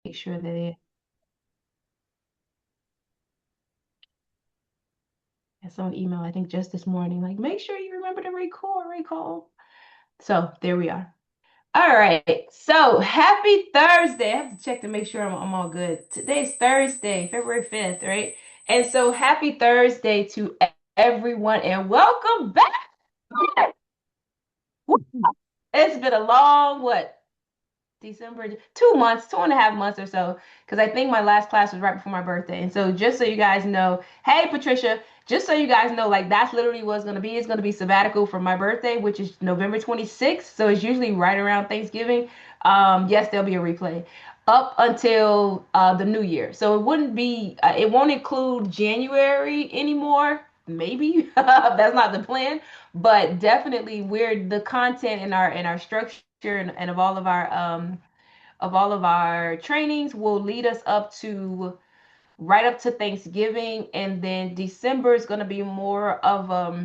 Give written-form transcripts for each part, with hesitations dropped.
make sure that it has on email, I think just this morning, like make sure you remember to record. So there we are. All right. So happy Thursday. I have to check to make sure I'm all good. Today's Thursday, February 5th, right? And so happy Thursday to everyone and welcome back. It's been a long, what? December, 2 months, 2.5 months or so, because I think my last class was right before my birthday. And so, just so you guys know, hey, Patricia, just so you guys know, like that's literally what it's going to be. It's going to be sabbatical for my birthday, which is November 26th. So, it's usually right around Thanksgiving. Yes, there'll be a replay up until the new year. So, it wouldn't be, it won't include January anymore. Maybe that's not the plan, but definitely we're the content in our structure and of all of our trainings will lead us up to right up to Thanksgiving, and then December is going to be more of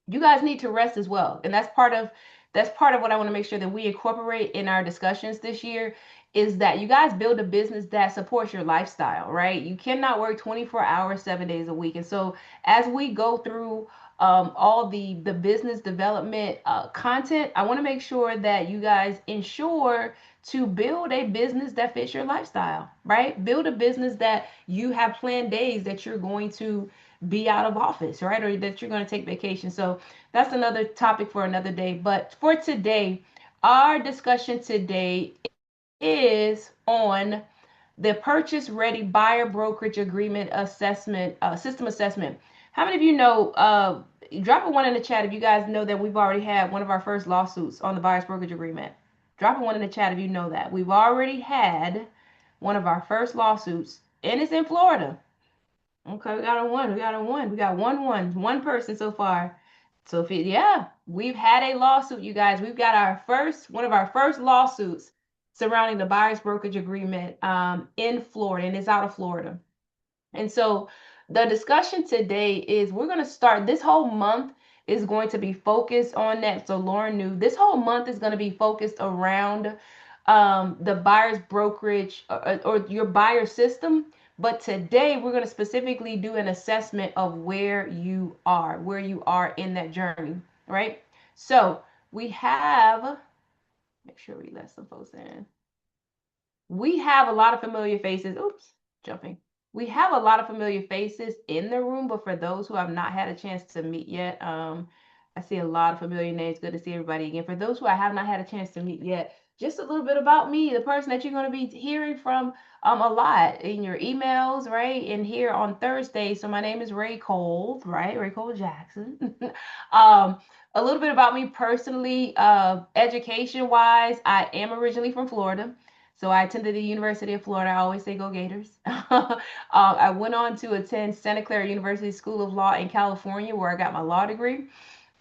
you guys need to rest as well, and that's part of what I want to make sure that we incorporate in our discussions this year is that you guys build a business that supports your lifestyle, right? You cannot work 24 hours 7 days a week. And so as we go through all the business development content, I want to make sure that you guys ensure to build a business that fits your lifestyle, right? Build a business that you have planned days that you're going to be out of office, right? Or that you're going to take vacation. So that's another topic for another day. But for today, our discussion today is on the purchase ready buyer brokerage agreement assessment, system assessment. How many of you know? Drop a one in the chat if you guys know that we've already had one of our first lawsuits on the buyer's brokerage agreement. Drop a one in the chat if you know that. We've already had one of our first lawsuits, and it's in Florida. Okay, we got a one. We got a one. We got one person so far. So if it, yeah, we've had a lawsuit, you guys. We've got our first one of our first lawsuits surrounding the buyer's brokerage agreement in Florida, and it's out of Florida. And so the discussion today is we're going to start this whole month is going to be focused on that. So Lauren knew this whole month is going to be focused around the buyer's brokerage or your buyer system. But today we're going to specifically do an assessment of where you are in that journey, right? So we have, make sure we let some folks in. We have a lot of familiar faces. Oops, jumping. We have a lot of familiar faces in the room, but for those who have not had a chance to meet yet, I see a lot of familiar names. Good to see everybody again. For those who I have not had a chance to meet yet, just a little bit about me, the person that you're going to be hearing from a lot in your emails, right? And here on Thursday. So my name is Ray Cole, right? Ray Cole Jackson. A little bit about me personally, education wise, I am originally from Florida. So I attended the University of Florida. I always say go Gators. I went on to attend Santa Clara University School of Law in California, where I got my law degree.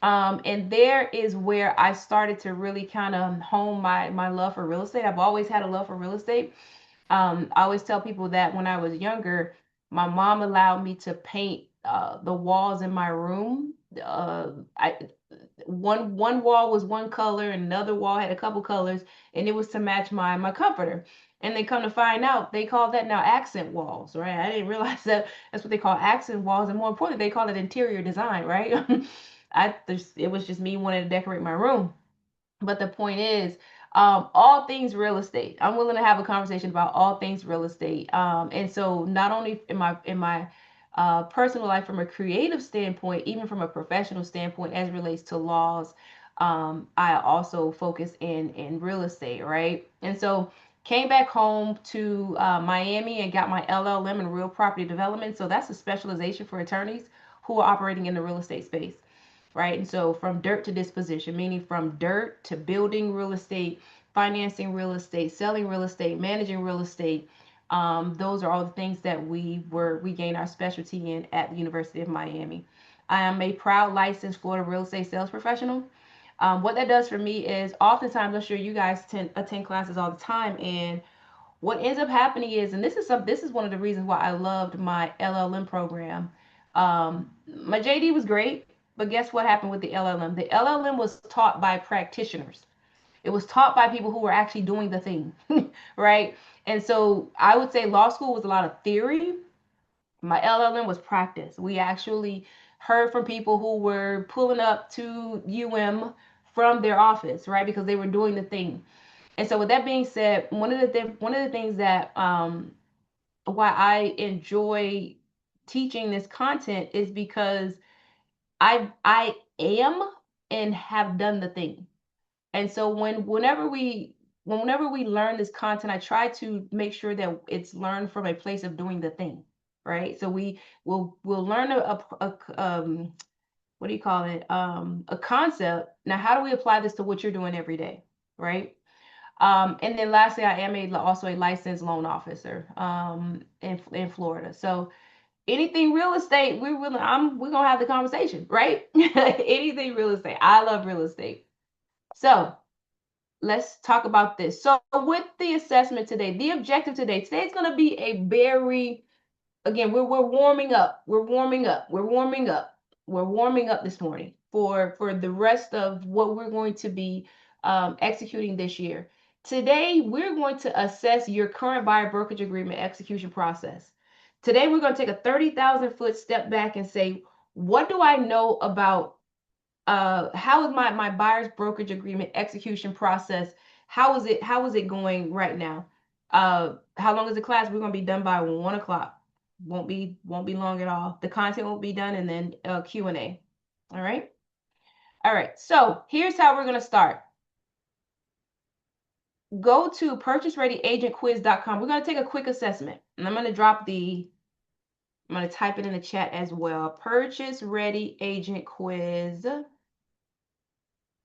And there is where I started to really kind of hone my love for real estate. I've always had a love for real estate. I always tell people that when I was younger, my mom allowed me to paint the walls in my room. I one wall was one color and another wall had a couple colors, and it was to match my comforter. And they come to find out they call that now accent walls, right? I didn't realize that that's what they call accent walls, and more importantly, they call it interior design, right? It was just me wanting to decorate my room. But the point is, all things real estate. I'm willing to have a conversation about all things real estate. And so not only in my personal life from a creative standpoint, even from a professional standpoint, as it relates to laws, I also focus in real estate, right? And so came back home to Miami and got my LLM in real property development. So that's a specialization for attorneys who are operating in the real estate space, right? And so from dirt to disposition, meaning from dirt to building real estate, financing real estate, selling real estate, managing real estate. Those are all the things that we gained our specialty in at the University of Miami. I am a proud licensed Florida real estate sales professional. What that does for me is oftentimes I'm sure you guys attend classes all the time, and what ends up happening is, and this is one of the reasons why I loved my LLM program. My JD was great, but guess what happened with the LLM? The LLM was taught by practitioners. It was taught by people who were actually doing the thing, right? And so I would say law school was a lot of theory. My LLM was practice. We actually heard from people who were pulling up to from their office, right? Because they were doing the thing. And so with that being said, one of the things that why I enjoy teaching this content is because I am and have done the thing. And so whenever we learn this content, I try to make sure that it's learned from a place of doing the thing, right? So we'll learn what do you call it? A concept. Now, how do we apply this to what you're doing every day, right? And then lastly, I am also a licensed loan officer in Florida. So anything real estate, we're gonna have the conversation, right? Anything real estate. I love real estate. So let's talk about this. So with the assessment today, the objective today is going to be a very, again, we're warming up. We're warming up. We're warming up. We're warming up this morning for the rest of what we're going to be executing this year. Today, we're going to assess your current buyer brokerage agreement execution process. Today, we're going to take a 30,000-foot step back and say, what do I know about how is my buyer's brokerage agreement execution process? How is it going right now? How long is the class? We're gonna be done by 1 o'clock. Won't be long at all. The content won't be done, and then Q&A. All right. All right. So here's how we're gonna start. Go to purchasereadyagentquiz.com. We're gonna take a quick assessment, and I'm gonna type it in the chat as well. Purchase Ready Agent Quiz.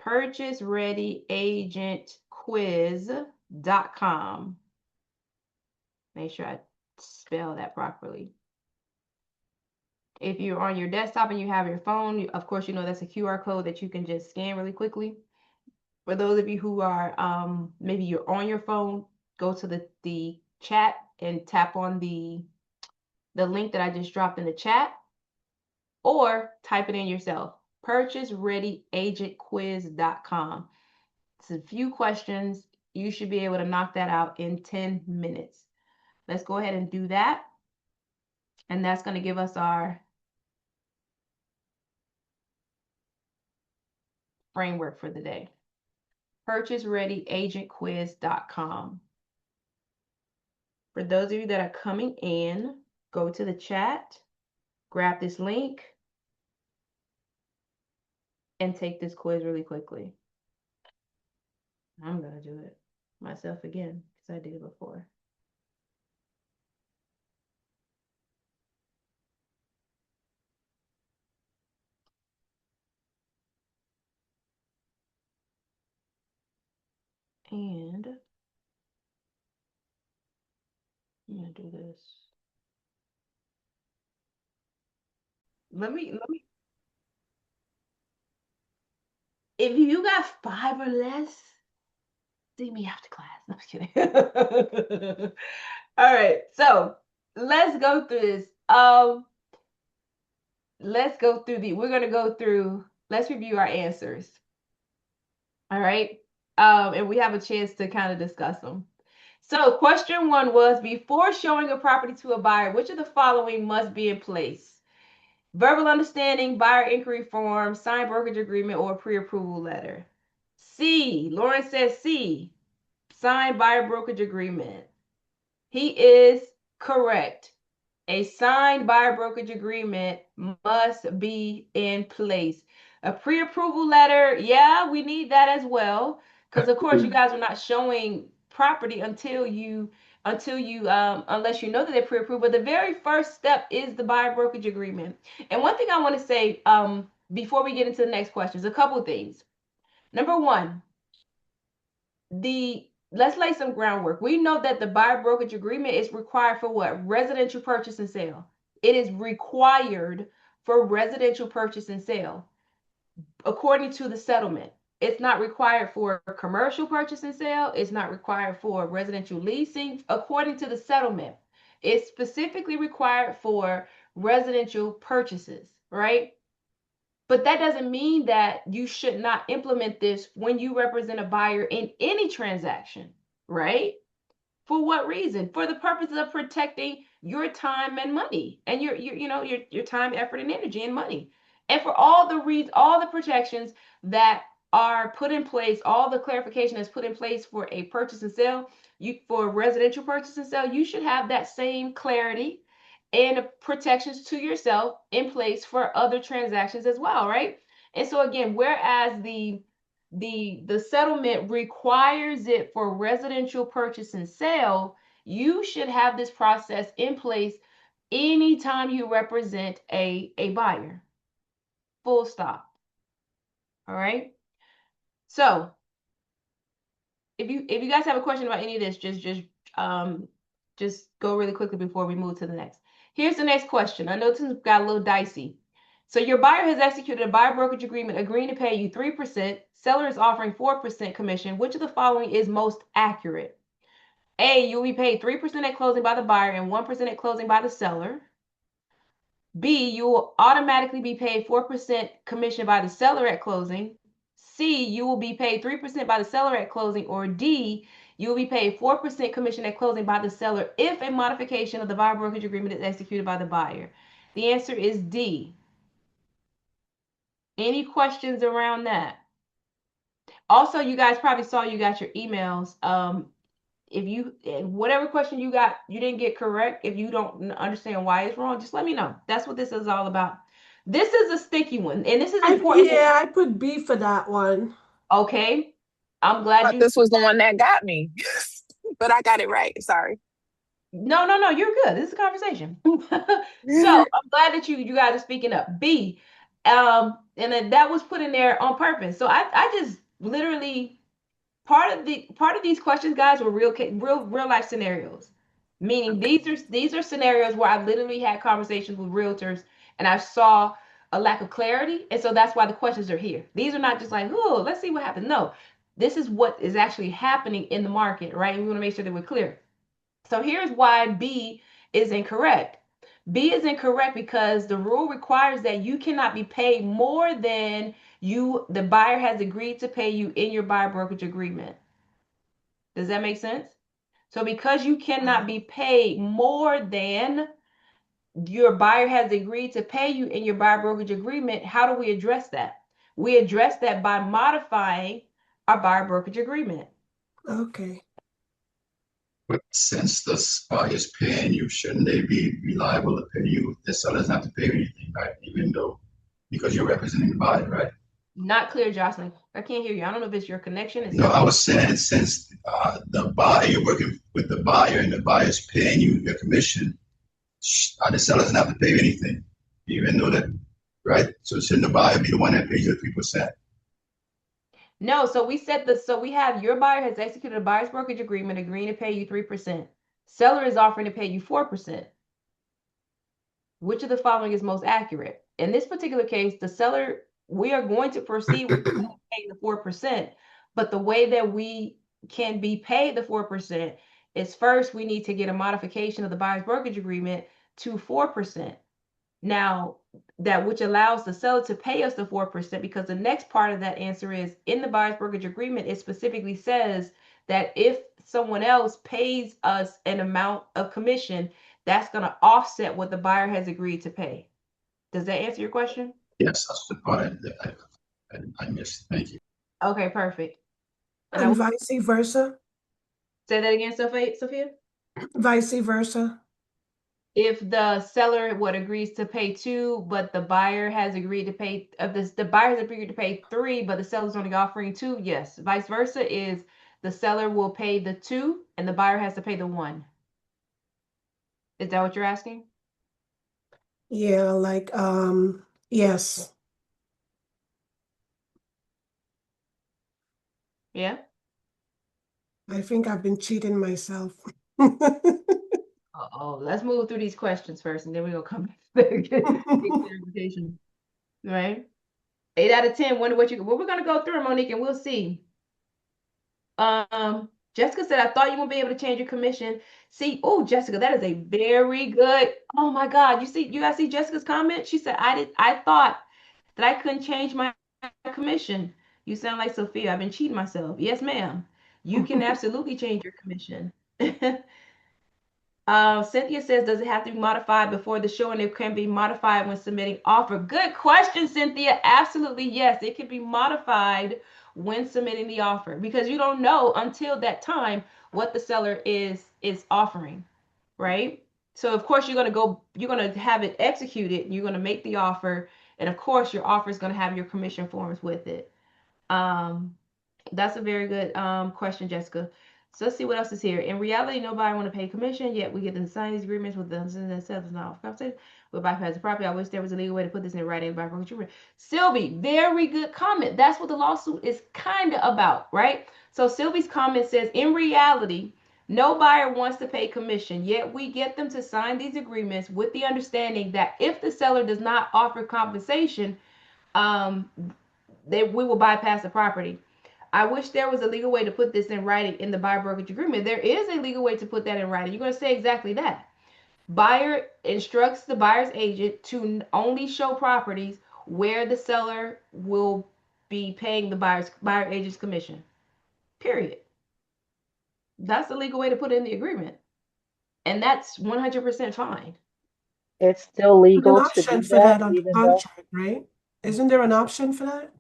purchasereadyagentquiz.com. Make sure I spell that properly. If you're on your desktop and you have your phone, of course, you know that's a QR code that you can just scan really quickly. For those of you who are, maybe you're on your phone, go to the chat and tap on the link that I just dropped in the chat, or type it in yourself. purchasereadyagentquiz.com. It's a few questions. You should be able to knock that out in 10 minutes. Let's go ahead and do that. And that's going to give us our framework for the day. purchasereadyagentquiz.com. For those of you that are coming in, go to the chat, grab this link, and take this quiz really quickly. I'm going to do it myself again because I did it before. And I'm going to do this. Let me, if you got 5 or less, see me after class. No, I'm just kidding. All right, so let's go through this. Let's go through we're gonna go through, let's review our answers. All right. And we have a chance to kind of discuss them. So question 1 was, before showing a property to a buyer, which of the following must be in place? Verbal understanding, buyer inquiry form, signed brokerage agreement, or pre-approval letter. C, Lauren says C, signed buyer brokerage agreement. He is correct. A signed buyer brokerage agreement must be in place. A pre-approval letter, yeah, we need that as well. Because of course you guys are not showing property until you unless you know that they're pre-approved. But the very first step is the buyer brokerage agreement. And one thing I want to say before we get into the next questions, a couple of things. Number 1, let's lay some groundwork. We know that the buyer brokerage agreement is required for what? Residential purchase and sale. It is required for residential purchase and sale according to the settlement. It's not required for commercial purchase and sale. It's not required for residential leasing. According to the settlement, it's specifically required for residential purchases, right? But that doesn't mean that you should not implement this when you represent a buyer in any transaction, right? For what reason? For the purpose of protecting your time and money, and your time, effort, and energy and money, and for all the protections that are put in place, all the clarification that's put in place for a purchase and sale. For residential purchase and sale, you should have that same clarity and protections to yourself in place for other transactions as well, right? And so again, whereas the settlement requires it for residential purchase and sale, you should have this process in place anytime you represent a buyer. Full stop. All right. So if you guys have a question about any of this, um just go really quickly before we move to the next. Here's the next question. I know this got a little dicey. So your buyer has executed a buyer brokerage agreement agreeing to pay you 3%. Seller is offering 4% commission. Which of the following is most accurate? A, you'll be paid 3% at closing by the buyer and 1% at closing by the seller. B, you will automatically be paid 4% commission by the seller at closing. C, you will be paid 3% by the seller at closing. Or D, you will be paid 4% commission at closing by the seller if a modification of the buyer brokerage agreement is executed by the buyer. The answer is D. Any questions around that? Also, you guys probably saw you got your emails. If you whatever question you got you didn't get correct, if you don't understand why it's wrong, just let me know. That's what this is all about. This is a sticky one, and this is important. I put B for that one. Okay, I'm glad Thought you. this was the one that got me, but I got it right. Sorry. No, you're good. This is a conversation. So I'm glad that you guys are speaking up. B, and then that was put in there on purpose. So I just literally part of these questions, guys, were real life scenarios. Meaning Okay. these are scenarios where I literally had conversations with realtors and I saw a lack of clarity, and so that's why the questions are here. These are not just like, oh, let's see what happens. No, this is what is actually happening in the market, right? We want to make sure that we're clear. So here's why B is incorrect. B is incorrect because the rule requires that you cannot be paid more than the buyer has agreed to pay you in your buyer brokerage agreement. Does that make sense? So because you cannot be paid more than your buyer has agreed to pay you in your buyer brokerage agreement, how do we address that? We address that by modifying our buyer brokerage agreement. Okay. But since the buyer is paying you, shouldn't they be liable to pay you? The seller doesn't have to pay anything, right? Even though, because you're representing the buyer, right? Not clear, Jocelyn. I can't hear you. I don't know if it's your connection. No, I was saying since the buyer, you're working with the buyer and the buyer's paying you your commission, the seller doesn't have to pay anything, even though that, right? So shouldn't the buyer be the one that pays you 3%? No, so we have your buyer has executed a buyer's brokerage agreement agreeing to pay you 3%. Seller is offering to pay you 4%. Which of the following is most accurate? In this particular case, the seller, we are going to proceed with paying the 4%, but the way that we can be paid the 4% is first we need to get a modification of the buyer's brokerage agreement to 4%. Now, that which allows the seller to pay us the 4%, because the next part of that answer is in the buyer's brokerage agreement, it specifically says that if someone else pays us an amount of commission, that's going to offset what the buyer has agreed to pay. Does that answer your question? Yes, that's the part that I missed. Thank you. Okay, perfect. And I And will vice versa. say that again, Sophia. Vice versa. If the seller agrees to pay 2, but the buyer has agreed to pay the buyer has agreed to pay 3, but the seller's only offering 2, yes. Vice versa is the seller will pay the 2 and the buyer has to pay the 1. Is that what you're asking? Yeah, like yes. Yeah. I think I've been cheating myself. Oh, let's move through these questions first, and then we're gonna come back to get clarification. Right? 8 out of 10. Wonder what we're gonna go through, Monique, and we'll see. Jessica said, I thought you won't be able to change your commission. See, oh, Jessica, that is a very good. Oh my God. You guys see Jessica's comment? She said, I thought that I couldn't change my commission. You sound like Sophia. I've been cheating myself. Yes, ma'am. You can absolutely change your commission. Cynthia says, does it have to be modified before the show and it can be modified when submitting offer? Good question, Cynthia. Absolutely, yes. It can be modified when submitting the offer because you don't know until that time what the seller is offering, right? So of course you're gonna have it executed, you're gonna make the offer, and of course your offer is gonna have your commission forms with it. Um, that's a very good question, Jessica. So let's see what else is here. In reality, nobody want to pay commission, yet we get them to sign these agreements with them themselves not conversation. We bypass the property. I wish there was a legal way to put this in writing by brokerage. Sylvie, very good comment. That's what the lawsuit is kind of about, right? So Sylvie's comment says, in reality, no buyer wants to pay commission, yet we get them to sign these agreements with the understanding that if the seller does not offer compensation, um, we will bypass the property. I wish there was a legal way to put this in writing in the buyer brokerage agreement. There is a legal way to put that in writing. You're going to say exactly that. Buyer instructs the buyer's agent to only show properties where the seller will be paying the buyer agent's commission. Period. That's the legal way to put it in the agreement. And that's 100% fine. It's still There's an legal to option do for that, that on the even though contract, right? Isn't there an option for that?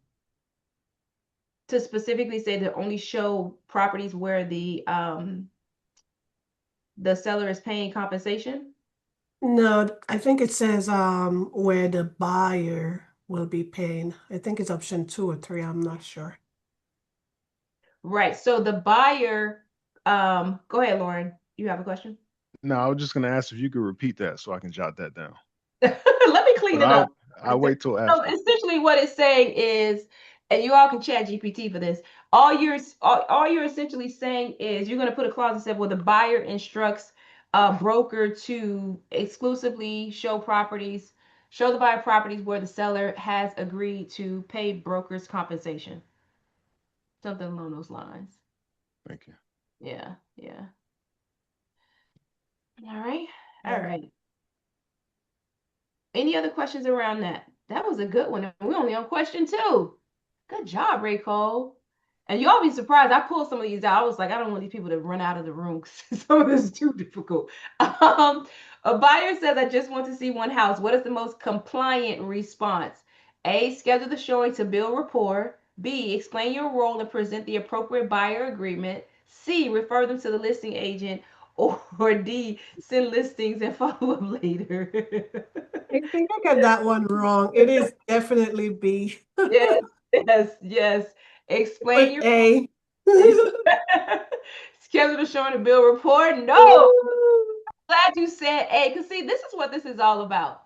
To specifically say that only show properties where the seller is paying compensation. No, I think it says where the buyer will be paying. I think it's option 2 or 3. I'm not sure. Right. So the buyer, go ahead, Lauren. You have a question? No, I was just gonna ask if you could repeat that so I can jot that down. Let me clean But it up. I'll wait till So after. essentially what it's saying is, and you all can chat GPT for this, all you're essentially saying is you're going to put a clause that said, well, the buyer instructs a broker to exclusively show the buyer properties where the seller has agreed to pay brokers compensation. Something along those lines. Thank you. Yeah, yeah. All right. All Yeah. right. Any other questions around that? That was a good one. We're only on question 2. Good job, Ray Cole. And y'all be surprised. I pulled some of these out. I was like, I don't want these people to run out of the room because some of this is too difficult. A buyer says, I just want to see one house. What is the most compliant response? A, schedule the showing to build rapport. B, explain your role and present the appropriate buyer agreement. C, refer them to the listing agent. Or D, send listings and follow up later. I think I got that one wrong. It is definitely B. Yes, yes, yes. Explain Put your A. schedule to show in the bill report. No, glad you said A. Because see, this is what this is all about.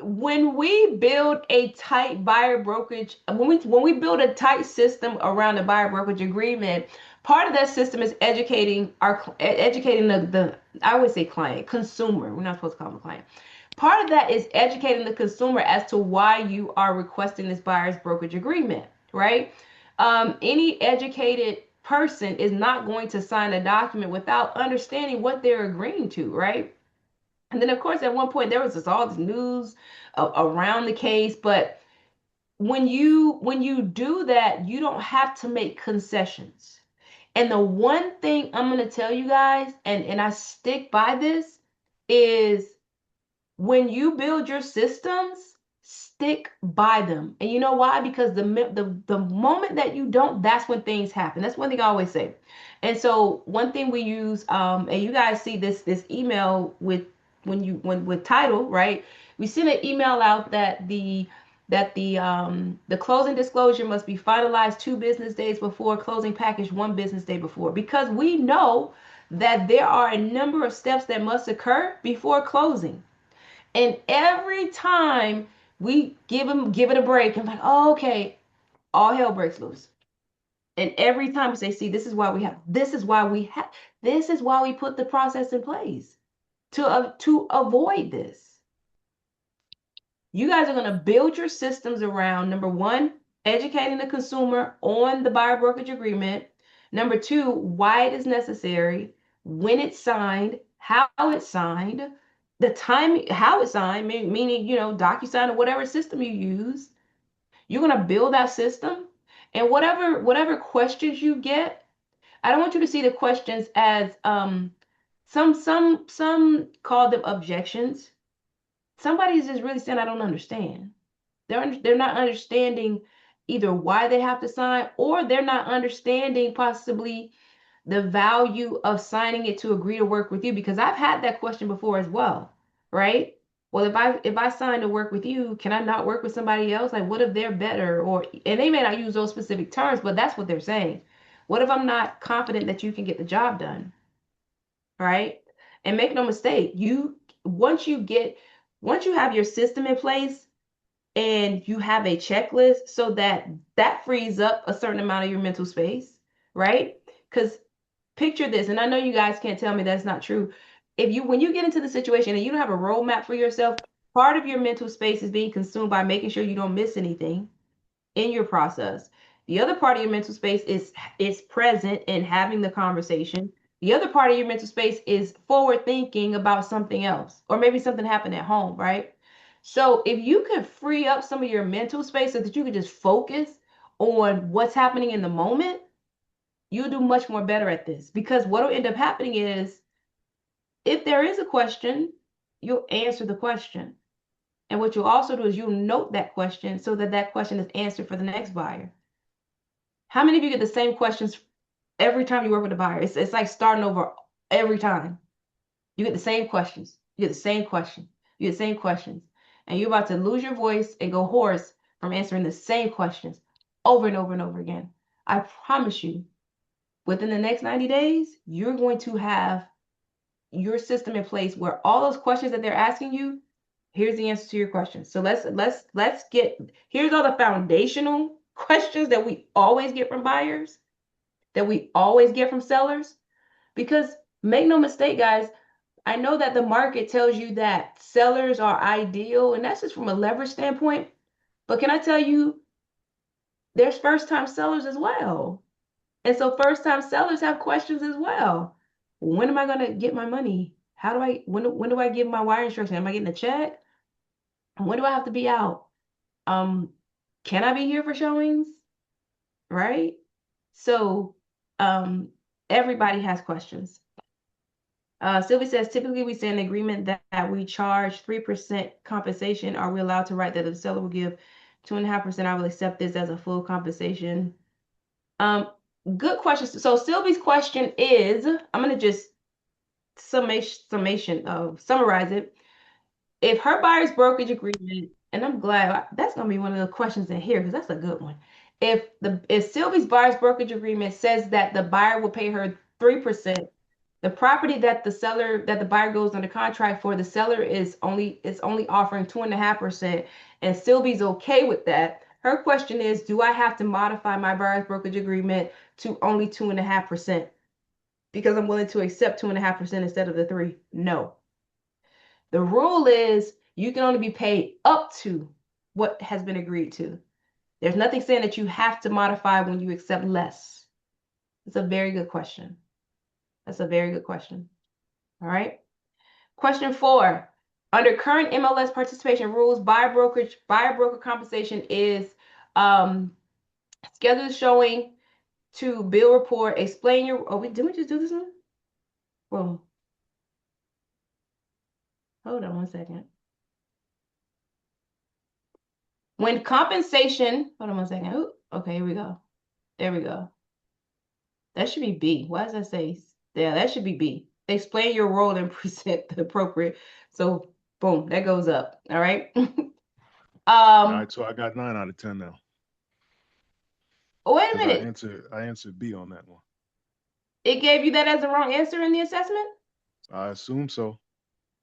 When we build a tight buyer brokerage, when we build a tight system around the buyer brokerage agreement, part of that system is educating the I would say client, consumer. We're not supposed to call them a client. Part of that is educating the consumer as to why you are requesting this buyer's brokerage agreement, right? Any educated person is not going to sign a document without understanding what they're agreeing to, right? And then, of course, at one point there was all this news around the case, but when you do that, you don't have to make concessions. And the one thing I'm going to tell you guys, and I stick by this, is when you build your systems, stick by them. And you know why? Because the moment that you don't, that's when things happen. That's one thing I always say. And so one thing we use, and you guys see this email when with title, right? We send an email out that the closing disclosure must be finalized 2 business days before, closing package 1 business day before, because we know that there are a number of steps that must occur before closing. And every time we give it a break and like, oh, okay, all hell breaks loose. And every time we say, see, this is why we put the process in place to avoid this. You guys are going to build your systems around, number one, educating the consumer on the buyer brokerage agreement. Number two, why it is necessary, when it's signed, how it's signed, the time, how it's signed, meaning, DocuSign or whatever system you use, you're going to build that system. And whatever questions you get, I don't want you to see the questions as some call them objections. Somebody's just really saying, I don't understand. They're not understanding either why they have to sign, or they're not understanding possibly the value of signing it to agree to work with you, because I've had that question before as well, right? Well, if I sign to work with you, can I not work with somebody else? Like, what if they're better? Or, and they may not use those specific terms, but that's what they're saying. What if I'm not confident that you can get the job done, right? And make no mistake, once you get once you have your system in place and you have a checklist, so that frees up a certain amount of your mental space, right? Because picture this, and I know you guys can't tell me that's not true. When you get into the situation and you don't have a roadmap for yourself, part of your mental space is being consumed by making sure you don't miss anything in your process. The other part of your mental space is present in having the conversation. The other part of your mental space is forward thinking about something else, or maybe something happened at home, right? So if you could free up some of your mental space so that you could just focus on what's happening in the moment, you'll do much more better at this. Because what will end up happening is, if there is a question, you'll answer the question. And what you'll also do is you'll note that question so that that question is answered for the next buyer. How many of you get the same questions every time you work with a buyer? It's like starting over every time. You get the same questions. You get the same question. You get the same questions. And you're about to lose your voice and go hoarse from answering the same questions over and over and over again. I promise you, within the next 90 days, you're going to have your system in place where all those questions that they're asking you, here's the answer to your questions. So let's get, here's all the foundational questions that we always get from buyers, that we always get from sellers. Because make no mistake, guys, I know that the market tells you that sellers are ideal, and that's just from a leverage standpoint. But can I tell you, there's first time sellers as well. And so first time sellers have questions as well. When am I going to get my money? When do I give my wire instruction? Am I getting a check? When do I have to be out? Um, can I be here for showings? Right? So, everybody has questions. Sylvie says, typically we say an agreement that we charge 3% compensation. Are we allowed to write that the seller will give 2.5%? I will accept this as a full compensation. Good question. So Sylvie's question is, I'm going to just summarize it. If her buyer's brokerage agreement, and I'm glad that's going to be one of the questions in here because that's a good one. If Sylvie's buyer's brokerage agreement says that the buyer will pay her 3%, the property that the buyer goes under contract for, the seller is only offering 2.5%, and Sylvie's okay with that. Her question is, do I have to modify my buyer's brokerage agreement to only 2.5% because I'm willing to accept 2.5% instead of the 3%? No. The rule is you can only be paid up to what has been agreed to. There's nothing saying that you have to modify when you accept less. It's a very good question. That's a very good question. All right. Question 4. Under current MLS participation rules, buyer broker compensation is scheduled showing to bill report. Explain your. Oh, didn't we just do this one? Well, hold on 1 second. When compensation, hold on 1 second. Ooh, okay, here we go. There we go. That should be B. Why does that say? Yeah, that should be B. Explain your role and present the appropriate. So boom, that goes up. All right. All right, so I got 9 out of 10 now. Oh, wait a Because minute. I answered B on that one. It gave you that as the wrong answer in the assessment? I assume so.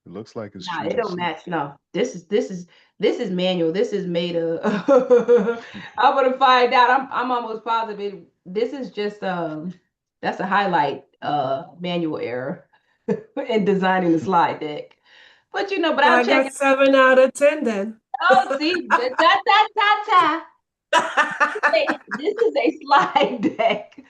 It looks like it's Nah, it choosing don't C. match. No, this is manual. This is made of. I'm gonna find out. I'm almost positive. This is just that's a highlight manual error in designing the slide deck. But but So I'll I check got it. 7 out of 10 then. Oh, see, this is a slide deck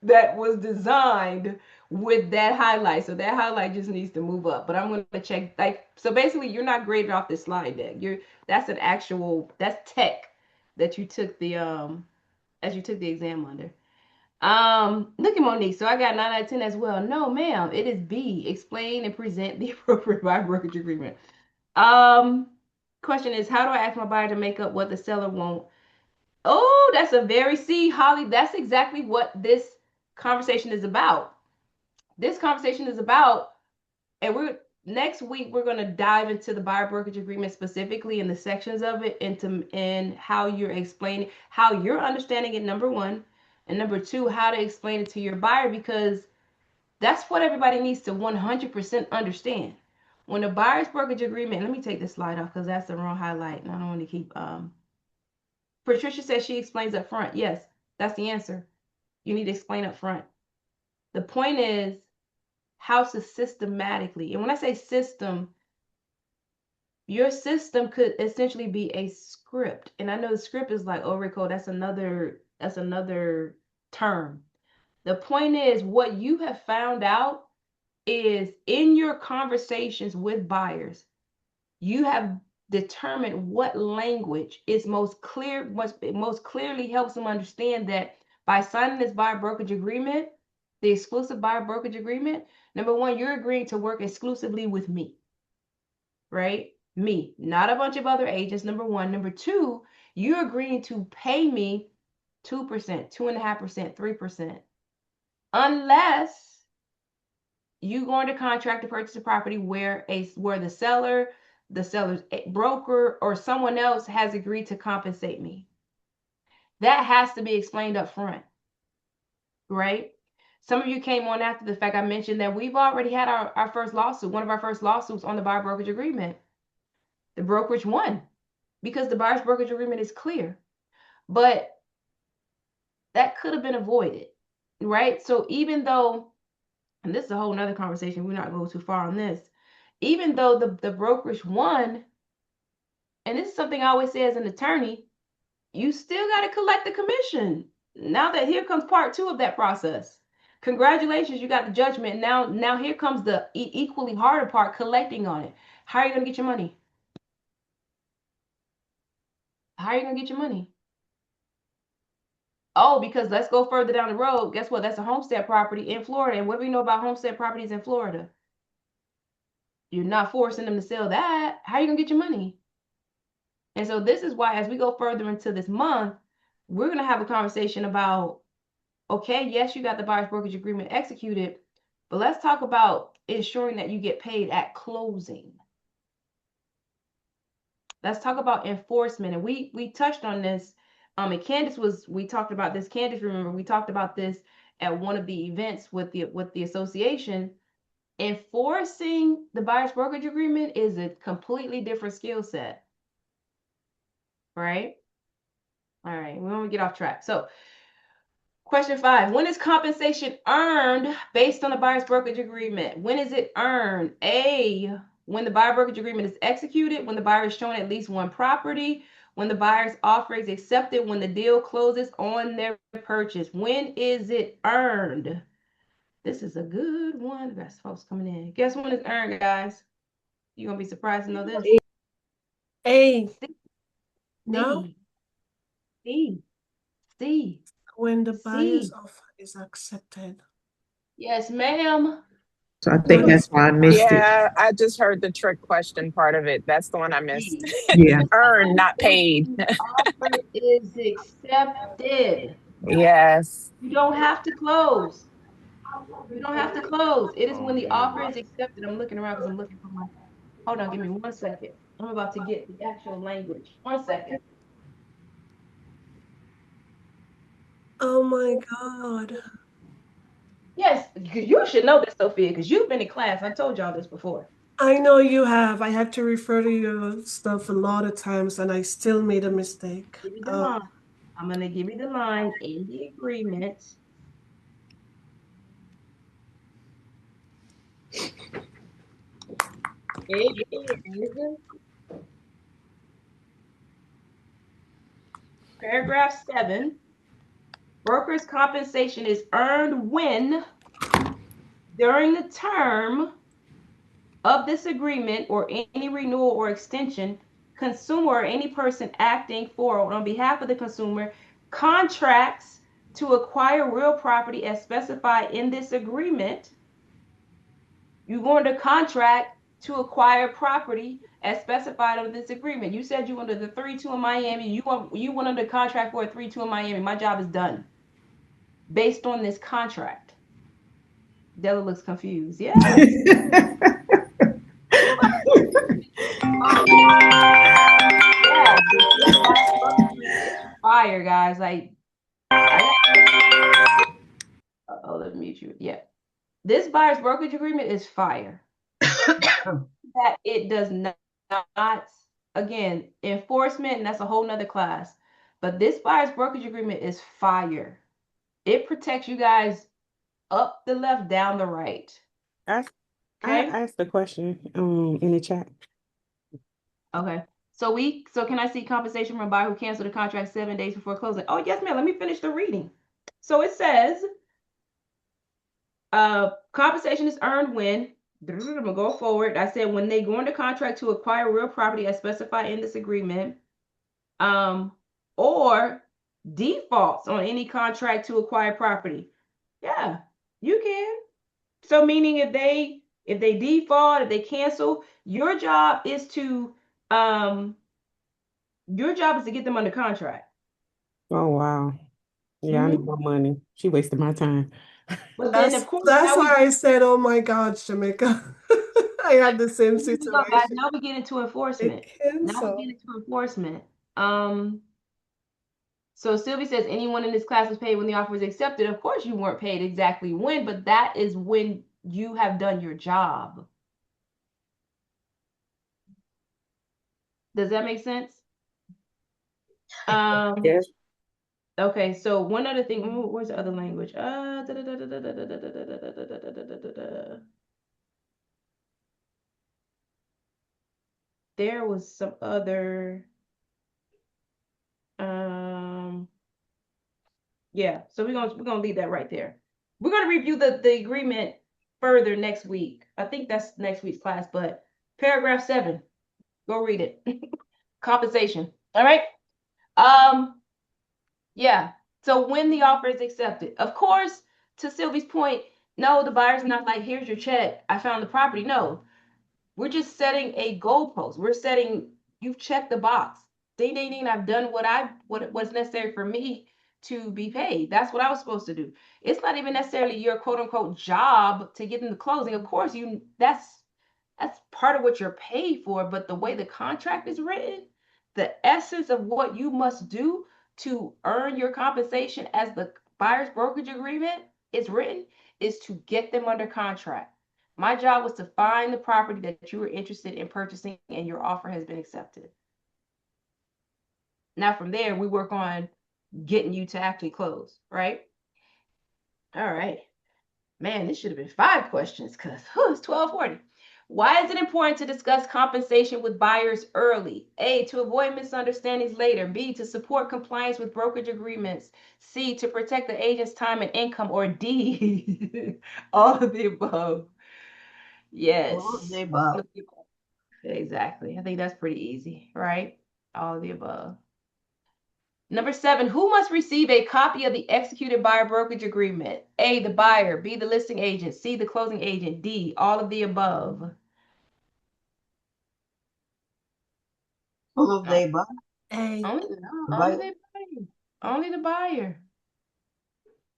that was designed with that highlight. So that highlight just needs to move up. But I'm going to check, like, so basically you're not graded off this slide deck. That's tech that you took the exam under. Look at Monique. So I got 9 out of 10 as well. No, ma'am. It is B. Explain and present the appropriate buyer brokerage agreement. Question is, how do I ask my buyer to make up what the seller won't? Oh, that's a very C, Holly. That's exactly what this conversation is about. This conversation is about, and next week we're going to dive into the buyer brokerage agreement specifically in the sections of it, and how you're explaining, how you're understanding it, number one, and number two, how to explain it to your buyer, because that's what everybody needs to 100% understand. When a buyer's brokerage agreement, let me take this slide off because that's the wrong highlight, and I don't want to keep. Patricia says she explains up front. Yes, that's the answer. You need to explain up front. The point is how to systematically, and when I say system, your system could essentially be a script. And I know the script is like, oh, Rico, that's another term. The point is, what you have found out is in your conversations with buyers, you have determined what language is most clearly helps them understand that by signing this buyer brokerage agreement, the exclusive buyer brokerage agreement, number one, you're agreeing to work exclusively with me, right? Me, not a bunch of other agents, number one. Number two, you're agreeing to pay me 2%, 2.5%, 3%, unless you go under contract to purchase a property where the seller's broker, or someone else has agreed to compensate me. That has to be explained up front, right? Some of you came on after the fact. I mentioned that we've already had our first lawsuit, one of our first lawsuits on the buyer brokerage agreement. The brokerage won because the buyer's brokerage agreement is clear. But that could have been avoided, right? So even though, and this is a whole nother conversation, we're not going too far on this, even though the brokerage won, and this is something I always say as an attorney, you still got to collect the commission. Now that here comes part two of that process. Congratulations, you got the judgment. Now here comes the equally harder part, collecting on it. How are you going to get your money? How are you going to get your money? Oh, because let's go further down the road. Guess what? That's a homestead property in Florida. And what do we know about homestead properties in Florida? You're not forcing them to sell that. How are you going to get your money? And so this is why, as we go further into this month, we're going to have a conversation about, okay, yes, you got the buyer's brokerage agreement executed, but let's talk about ensuring that you get paid at closing. Let's talk about enforcement. And we touched on this. And we talked about this. Candace, remember, we talked about this at one of the events with the association. Enforcing the buyer's brokerage agreement is a completely different skill set. Right? All right, we want to get off track. So question 5, when is compensation earned based on the buyer's brokerage agreement? When is it earned? A, when the buyer brokerage agreement is executed, when the buyer is shown at least one property, when the buyer's offer is accepted, when the deal closes on their purchase. When is it earned? This is a good one. That's folks coming in. Guess when it's earned, guys? You're going to be surprised to know this. A. C. No? C. C. When the C. buyer's offer is accepted. Yes, ma'am. So I think that's why I missed it. Yeah, I just heard the trick question part of it. That's the one I missed. Yeah. Earned, not paid. Offer is accepted. Yes. You don't have to close. You don't have to close. It is when the offer is accepted. I'm looking around because I'm looking for my. Hold on, give me 1 second. I'm about to get the actual language. 1 second. Oh my God. Yes, you should know this, Sophia, because you've been in class. I told y'all this before. I know you have. I had to refer to your stuff a lot of times and I still made a mistake. Give me the line. I'm going to give you the line in the agreement. It is paragraph 7. Broker's compensation is earned when during the term of this agreement or any renewal or extension, consumer or any person acting for or on behalf of the consumer contracts to acquire real property as specified in this agreement. You go under contract to acquire property as specified under this agreement. You said you wanted the 3-2 in Miami. You went under contract for a 3-2 in Miami. My job is done based on this contract. Della looks confused. Yeah. Fire, guys. Like, oh, let me mute you. Yeah. This buyer's brokerage agreement is fire. That it does not, again, enforcement, and that's a whole nother class. But this buyer's brokerage agreement is fire. It protects you guys up the left, down the right. I asked the question in the chat. Okay. So can I see compensation from a buyer who canceled the contract 7 days before closing? Oh, yes, ma'am. Let me finish the reading. So it says, compensation is earned when, I'm gonna go forward. I said when they go into contract to acquire real property as specified in this agreement, or defaults on any contract to acquire property. Yeah, you can. So meaning if they default, if they cancel, your job is to get them under contract. Oh wow. Yeah, I need more money. She wasted my time. But then of course That's why I said, oh my God, Jamaica. I had the same situation. Now we get into enforcement. So Sylvie says anyone in this class was paid when the offer was accepted. Of course you weren't paid exactly when, but that is when you have done your job. Does that make sense? Yes. Okay, so one other thing, where's the other language? There was some other, yeah, so we're gonna leave that right there. We're gonna review the agreement further next week. I think that's next week's class, but paragraph 7, go read it. Compensation. All right. Yeah. So when the offer is accepted, of course, to Sylvie's point, no, the buyer's not like, here's your check, I found the property. No, we're just setting a goalpost. We're setting, you've checked the box. Ding, ding, ding. I've done what's necessary for me to be paid. That's what I was supposed to do. It's not even necessarily your quote unquote job to get them to closing. Of course, that's part of what you're paid for, but the way the contract is written, the essence of what you must do to earn your compensation as the buyer's brokerage agreement is written is to get them under contract. My job was to find the property that you were interested in purchasing and your offer has been accepted. Now from there, we work on getting you to actually close, right? All right. Man, this should have been 5 questions because it's 12:40. Why is it important to discuss compensation with buyers early? A, to avoid misunderstandings later. B, to support compliance with brokerage agreements. C, to protect the agent's time and income. Or D, all of the above. Yes. All of the above. Exactly. I think that's pretty easy, right? All of the above. Number 7, who must receive a copy of the executed buyer brokerage agreement? A, the buyer. B, the listing agent. C, the closing agent. D, all of the above. All of the above. Only the buyer.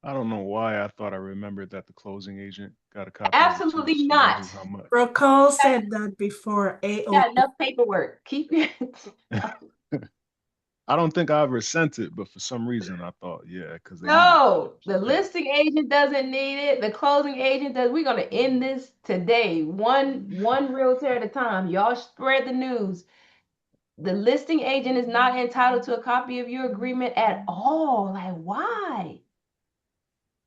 I don't know why I thought I remembered that the closing agent got a copy. Absolutely of it too, so not. that is how much. Raquel said that before. Yeah, enough paperwork. Keep it. I don't think I ever sent it, but for some reason I thought, yeah, because No, the listing agent doesn't need it. The closing agent does. We're gonna end this today, one realtor at a time. Y'all spread the news. The listing agent is not entitled to a copy of your agreement at all. Like, why?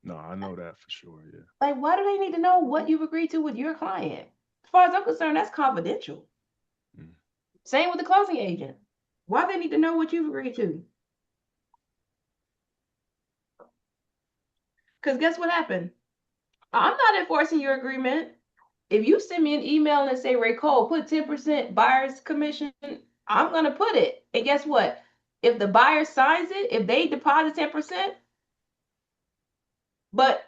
No, I know that for sure. Yeah. Like, why do they need to know what you've agreed to with your client? As far as I'm concerned, that's confidential. Same with the closing agent. Why do they need to know what you've agreed to? Because guess what happened? I'm not enforcing your agreement. If you send me an email and say, Ray Cole, put 10% buyer's commission, I'm gonna put it. And guess what? If the buyer signs it, if they deposit 10%, but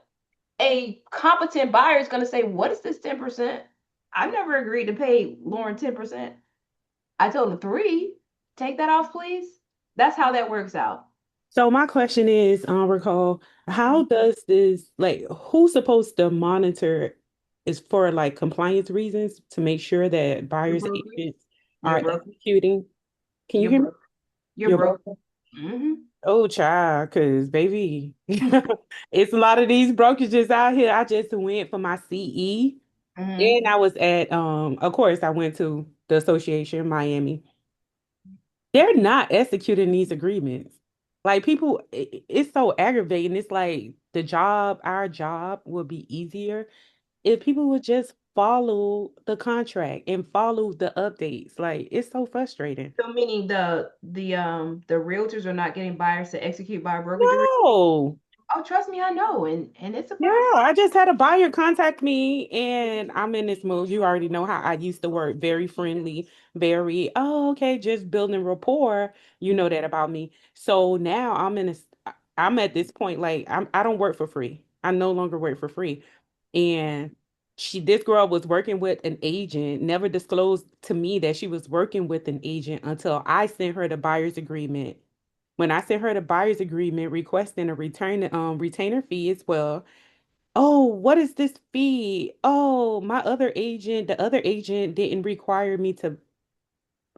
a competent buyer is gonna say, what is this 10%? I've never agreed to pay Lauren 10%. I told him 3. Take that off, please. That's how that works out. So my question is, recall, how does this, like, who's supposed to monitor is for like compliance reasons to make sure that Your buyers broker, agents your are broker, executing? Can you your hear me? broker, your Your broker. broker? Mm-hmm. Oh, child, because baby, it's a lot of these brokerages out here. I just went for my CE Mm-hmm. and I was at, of course, I went to the association in Miami. They're not executing these agreements. Like people, it's so aggravating. It's like our job would be easier if people would just follow the contract and follow the updates. Like it's so frustrating. So meaning the realtors are not getting buyers to execute buyer brokerage agreement. No. Oh, trust me, I know, and it's a Yeah, process. I just had a buyer contact me and I'm in this mood. You already know how I use the word very friendly, very, oh, okay, just building rapport. You know that about me. So now I'm at this point, like I don't work for free. I no longer work for free. And this girl was working with an agent, never disclosed to me that she was working with an agent until I sent her the buyer's agreement. When I sent her the buyer's agreement requesting a retainer fee as well. Oh, what is this fee? Oh, the other agent didn't require me to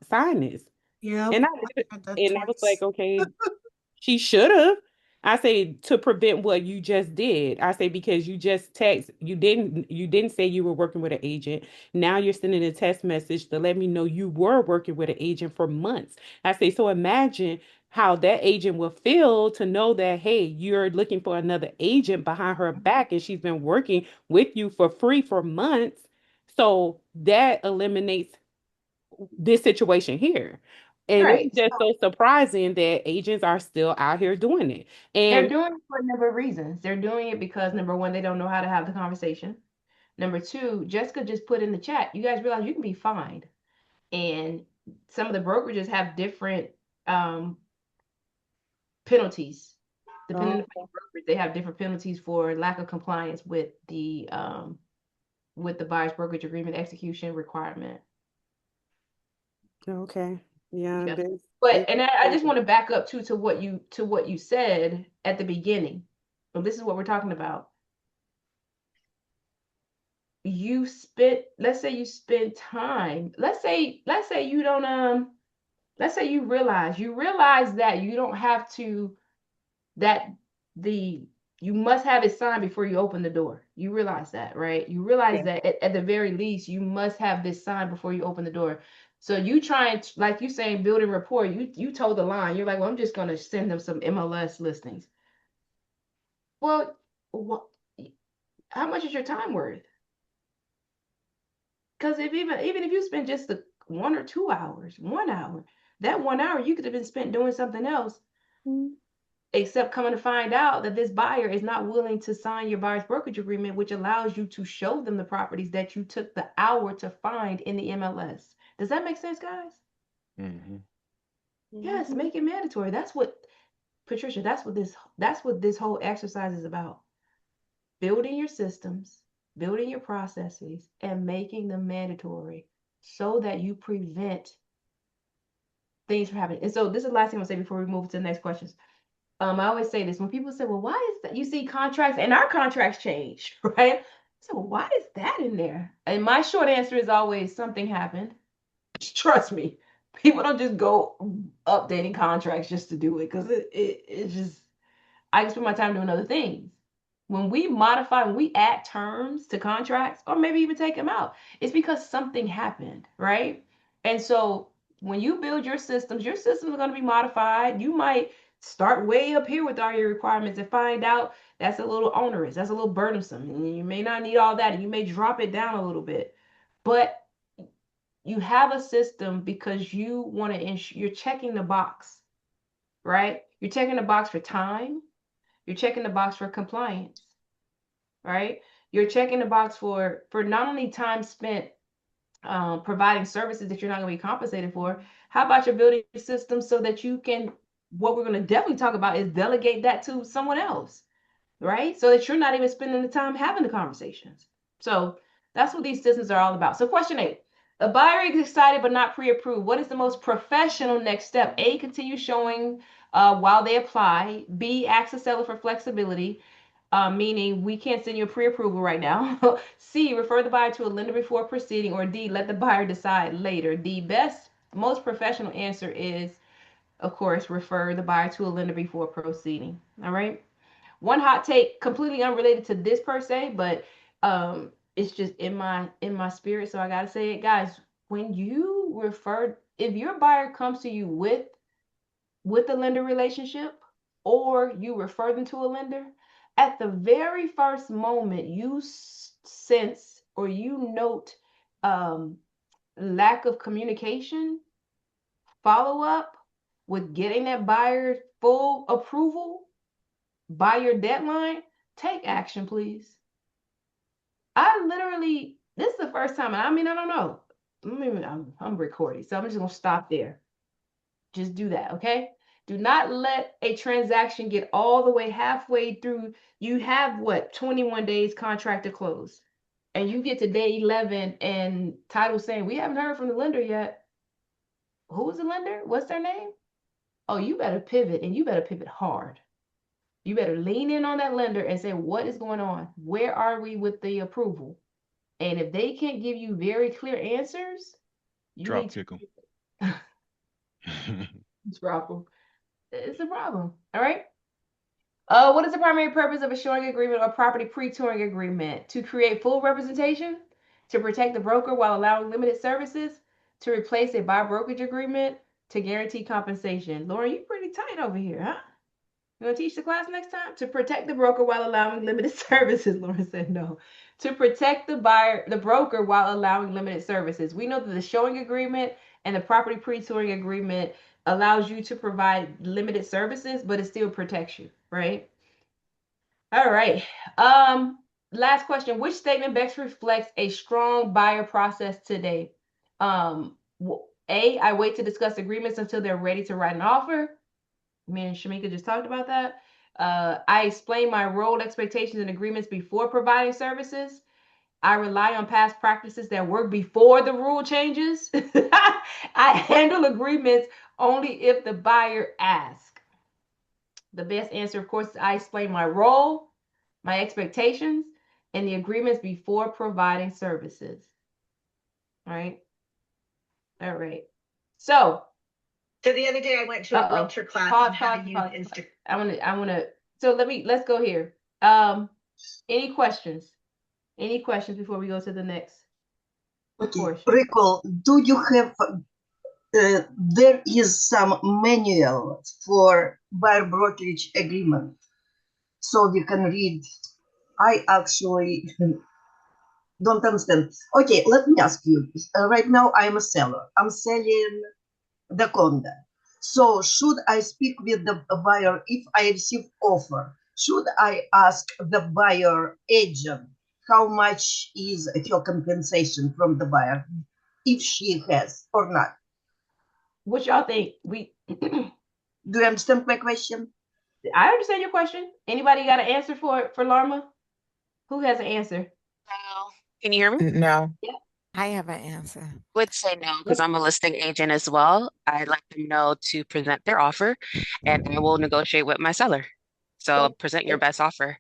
sign this. Yep, And I read that and I was like, twice. okay, she should have. I say to prevent what you just did. I say because you didn't say you were working with an agent. Now you're sending a text message to let me know you were working with an agent for months. I say so imagine how that agent will feel to know that hey, you're looking for another agent behind her back and she's been working with you for free for months. So that eliminates this situation here. And it's Right. just so surprising that agents are still out here doing it. They're And doing it for a number of reasons. They're doing it because number one, they don't know how to have the conversation. Number two, Jessica just put in the chat. You guys realize you can be fined, and some of the brokerages have different um, penalties. Depending oh, on the brokerage, they have different penalties for lack of compliance with the buyer's brokerage agreement execution requirement. okay. Yeah, Yeah. this But is and I just want to back up too to what you said at the beginning. Well, this is what we're talking about. Let's say you spend time. Let's say you don't let's say you realize that you don't have to that the you must have it signed before you open the door. You realize that, right? You realize yeah. that at the very least you must have this signed before you open the door. So you try and like you saying building rapport, you told the line. You're like, well, I'm just gonna send them some MLS listings. Well, what how much is your time worth? Because if even if you spend just the 1 or 2 hours, 1 hour, that 1 hour you could have been spent doing something else, Mm, except coming to find out that this buyer is not willing to sign your buyer's brokerage agreement, which allows you to show them the properties that you took the hour to find in the MLS. Does that make sense, guys? Hmm. Yes, mhm. make it mandatory. That's what Patricia, that's what this whole exercise is about. Building your systems, building your processes, and making them mandatory so that you prevent things from happening. And so this is the last thing I'll say before we move to the next questions. I always say this when people say, well, why is that? You see contracts and our contracts change, right? So why is that in there? And my short answer is always something happened. Trust me. People don't just go updating contracts just to do it because it's just I can spend my time doing other things. When we add terms to contracts, or maybe even take them out, it's because something happened, right? And so when you build your systems are going to be modified. You might start way up here with all your requirements and find out that's a little onerous, that's a little burdensome, and you may not need all that, and you may drop it down a little bit. But you have a system because you want to you're checking the box, right? You're checking the box for time, you're checking the box for compliance, right? You're checking the box for not only time spent providing services that you're not going to be compensated for. How about your building system so that you can, what we're going to definitely talk about is delegate that to someone else, right? So that you're not even spending the time having the conversations. So that's what these systems are all about. So question 8, a buyer is excited but not pre-approved. What is the most professional next step? A, continue showing while they apply. B, ask the seller for flexibility. Meaning we can't send you a pre-approval right now. C, refer the buyer to a lender before proceeding. Or D, let the buyer decide later. The best, most professional answer is, of course, refer the buyer to a lender before proceeding. All right. One hot take, completely unrelated to this per se, but it's just in my spirit, so I gotta say it, guys. When you refer, if your buyer comes to you with a lender relationship, or you refer them to a lender, at the very first moment you sense or you note um, lack of communication, follow up with getting that buyer full approval by your deadline, take action, please. I literally, this is the first time, and I mean, I don't know. I'm recording, so I'm just gonna stop there. Just do that, okay? Do not let a transaction get all the way halfway through. You have what, 21 days contract to close. And you get to day 11 and title saying, we haven't heard from the lender yet. Who's the lender? What's their name? Oh, you better pivot, and you better pivot hard. You better lean in on that lender and say, what is going on? Where are we with the approval? And if they can't give you very clear answers, you Drop need to kick them. drop them. It's a problem. All right. What is the primary purpose of a showing agreement or property pre-touring agreement? To create full representation, to protect the broker while allowing limited services, to replace a buy brokerage agreement, to guarantee compensation. Lauren, you pretty tight over here, huh? You want to teach the class next time? To protect the broker while allowing limited services. Lauren said no. To protect the buyer, the broker while allowing limited services. We know that the showing agreement and the property pre-touring agreement allows you to provide limited services, but it still protects you, right? All right. Last question. Which statement best reflects a strong buyer process today? A, I wait to discuss agreements until they're ready to write an offer. Me and Shamika just talked about that. I explain my role, expectations, and agreements before providing services. I rely on past practices that work before the rule changes. I handle agreements only if the buyer asks. The best answer, of course, is I explain my role, my expectations, and the agreements before providing services. All right. All right. So the other day I went to a realtor class on how to use Instagram. I wanna. So let's go here. Any questions? Any questions before we go to the next portion? Recall, do you have, there is some manual for buyer brokerage agreement, so we can read. I actually don't understand. Okay, let me ask you. Right now I'm a seller. I'm selling the condo. So should I speak with the buyer if I receive offer? Should I ask the buyer agent how much is her compensation from the buyer, if she has or not? What y'all think? Do you understand my question? I understand your question. Anybody got an answer for Larma? Who has an answer? Can you hear me? No. Yeah. I have an answer. Would say no because I'm a listing agent as well. I'd like them know to present their offer and I will negotiate with my seller. So present your best offer.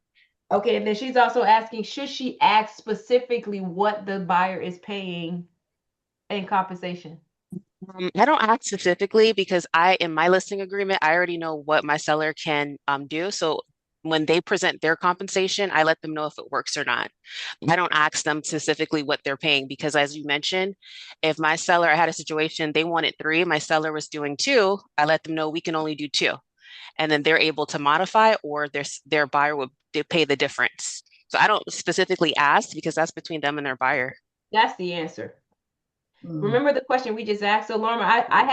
Okay, and then she's also asking, should she ask specifically what the buyer is paying in compensation? I don't ask specifically because in my listing agreement, I already know what my seller can do. So when they present their compensation, I let them know if it works or not. I don't ask them specifically what they're paying because, as you mentioned, if my seller, I had a situation, they wanted 3, my seller was doing 2, I let them know we can only do 2. And then they're able to modify or their buyer would pay the difference. So I don't specifically ask because that's between them and their buyer. That's the answer. Remember the question we just asked? So Lorma, I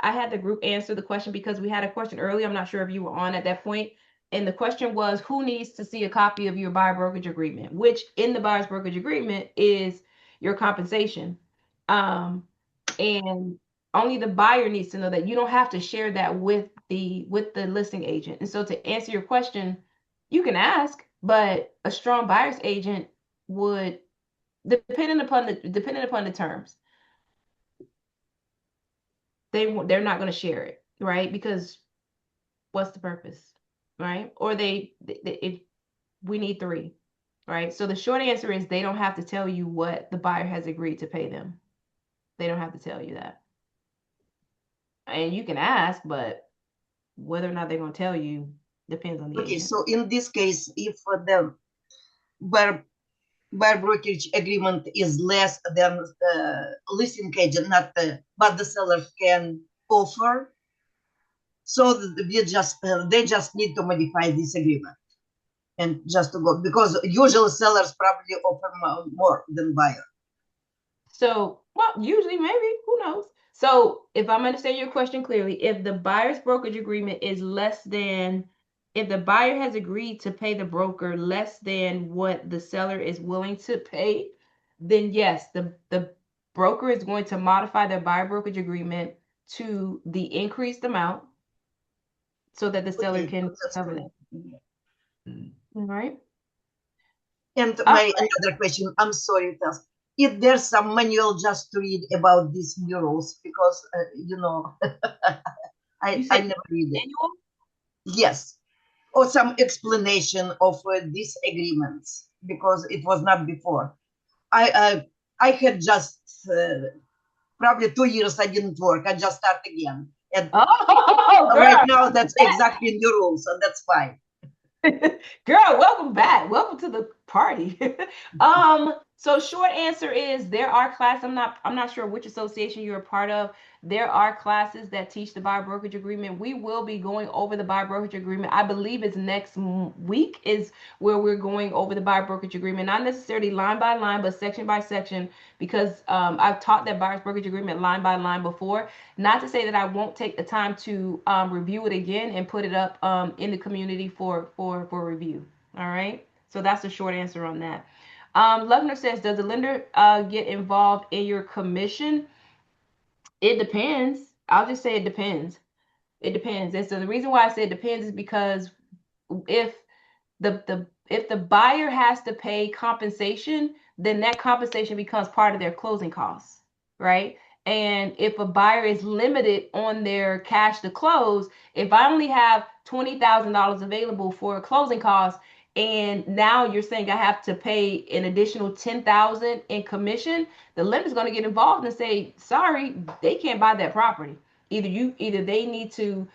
had the group answer the question because we had a question earlier. I'm not sure if you were on at that point. And the question was, who needs to see a copy of your buyer brokerage agreement, which in the buyer's brokerage agreement is your compensation. And only the buyer needs to know that. You don't have to share that with the listing agent. And so to answer your question, you can ask, but a strong buyer's agent would, depending upon the terms, they're not going to share it, right? Because what's the purpose, right? Or if we need three, right? So the short answer is they don't have to tell you what the buyer has agreed to pay them. They don't have to tell you that. And you can ask, but whether or not they're going to tell you depends on the Okay, agent. so in this case, if the buyer brokerage agreement is less than the listing agent, not but the seller can offer, so they just need to modify this agreement and just to go, because usual sellers probably offer more than buyer. So, well, usually, maybe, who knows? So, if I'm understanding your question clearly, if the buyer's brokerage agreement is less than, if the buyer has agreed to pay the broker less than what the seller is willing to pay, then yes, the broker is going to modify their buyer brokerage agreement to the increased amount so that the seller Okay, can that's cover good. that. All right. And my another question, I'm sorry, Tess. If there's some manual just to read about these new rules, because You I said never read it. manual? Yes, or some explanation of these agreements, because it was not before. I had just probably 2 years I didn't work. I just start again, and Oh, right girl. now that's exactly new rules, and that's fine. Girl, welcome back. Welcome to the party. So short answer is there are classes. I'm not sure which association you're a part of. There are classes that teach the buyer brokerage agreement. We will be going over the buyer brokerage agreement. I believe it's next week is where we're going over the buyer brokerage agreement, not necessarily line by line, but section by section, because I've taught that buyer's brokerage agreement line by line before. Not to say that I won't take the time to review it again and put it up in the community for review. All right. So that's the short answer on that. Lugner says, does the lender get involved in your commission? It depends. I'll just say it depends. It depends. And so the reason why I say it depends is because if if the buyer has to pay compensation, then that compensation becomes part of their closing costs, right? And if a buyer is limited on their cash to close, if I only have $20,000 available for a closing cost, and now you're saying I have to pay an additional 10,000 in commission, the lender's going to get involved and say, sorry, they can't buy that property. Either they need to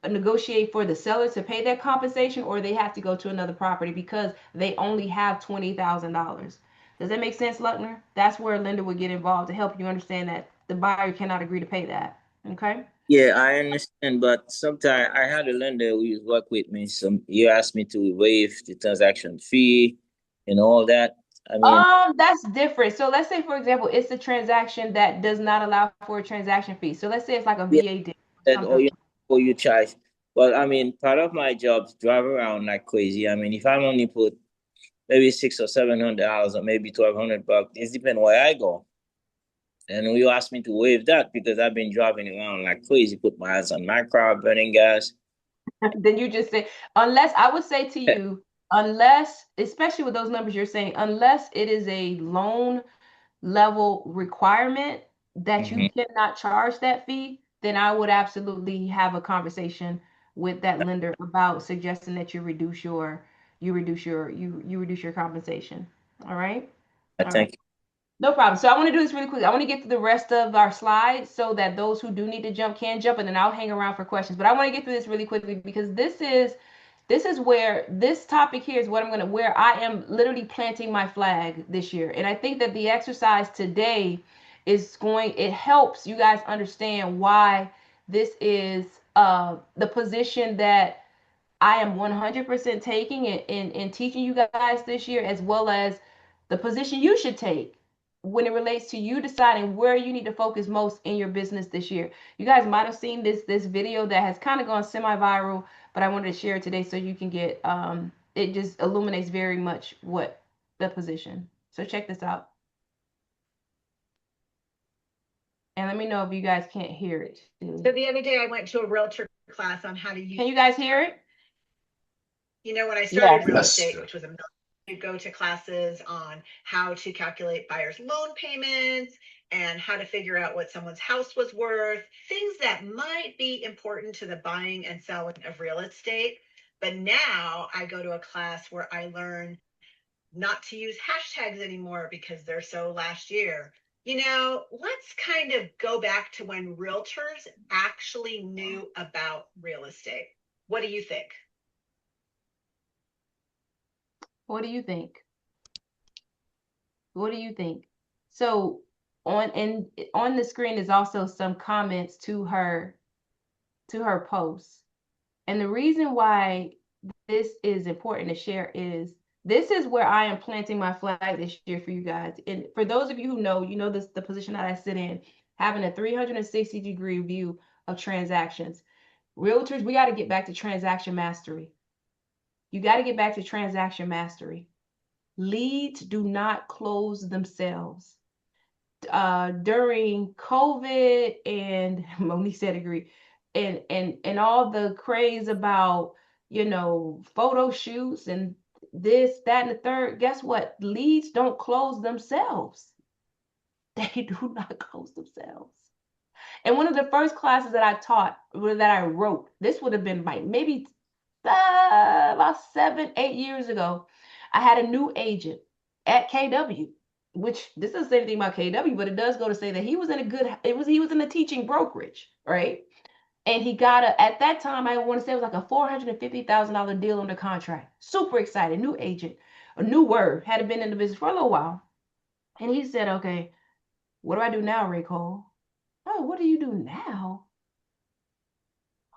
negotiate for the seller to pay their compensation, or they have to go to another property because they only have $20,000. Does that make sense, Luckner? That's where a lender would get involved to help you understand that the buyer cannot agree to pay that. Okay. Yeah, I understand, but sometimes I had a lender who work with me. You asked me to waive the transaction fee and all that. I mean, That's different. So let's say, for example, it's a transaction that does not allow for a transaction fee. So let's say it's like a yeah, VA deal, that something. or you charge. But I mean, part of my job is drive around like crazy. I mean, if I'm only put maybe $600 or $700 or maybe $1,200, it depends where I go. And you asked me to waive that because I've been driving around like crazy, put my hands on my car, burning gas. Then you just say, unless I would say to you, unless, especially with those numbers you're saying, unless it is a loan level requirement that you Mm-hmm. cannot charge that fee, then I would absolutely have a conversation with that lender about suggesting that you reduce your compensation. All right. I All right. think. No problem. So I want to do this really quick. I want to get to the rest of our slides so that those who do need to jump can jump, and then I'll hang around for questions. But I want to get through this really quickly because this is where this topic here is what where I am literally planting my flag this year. And I think that the exercise today it helps you guys understand why this is the position that I am 100% taking in teaching you guys this year, as well as the position you should take when it relates to you deciding where you need to focus most in your business this year. You guys might have seen this video that has kind of gone semi-viral, but I wanted to share it today so you can get it just illuminates very much what the position. So check this out. And let me know if you guys can't hear it. So the other day I went to a realtor class on how to use. Can you guys hear it? You know, when I started real Yes. estate, which was to go to classes on how to calculate buyer's loan payments and how to figure out what someone's house was worth, things that might be important to the buying and selling of real estate. But now I go to a class where I learn not to use hashtags anymore because they're so last year. You know, let's kind of go back to when realtors actually knew about real estate. What do you think? What do you think? What do you think? So on the screen is also some comments to her post. And the reason why this is important to share is this is where I am planting my flag this year for you guys. And for those of you who know, you know this the position that I sit in, having a 360-degree view of transactions. Realtors, we got to get back to transaction mastery. You got to get back to transaction mastery. Leads do not close themselves. During COVID and Monique said agree, and all the craze about, you know, photo shoots and this, that, and the third, guess what? Leads don't close themselves. They do not close themselves. And one of the first classes that I taught, or that I wrote, this would have been like maybe about 7, 8 years ago. I had a new agent at KW, which this doesn't say anything about KW, but it does go to say that he was in a good, he was in a teaching brokerage, right? And he got at that time, I want to say it was like a $450,000 deal under contract. Super excited, new agent, a new word, hadn't been in the business for a little while. And he said, okay, what do I do now, Ray Cole? Oh, what do you do now?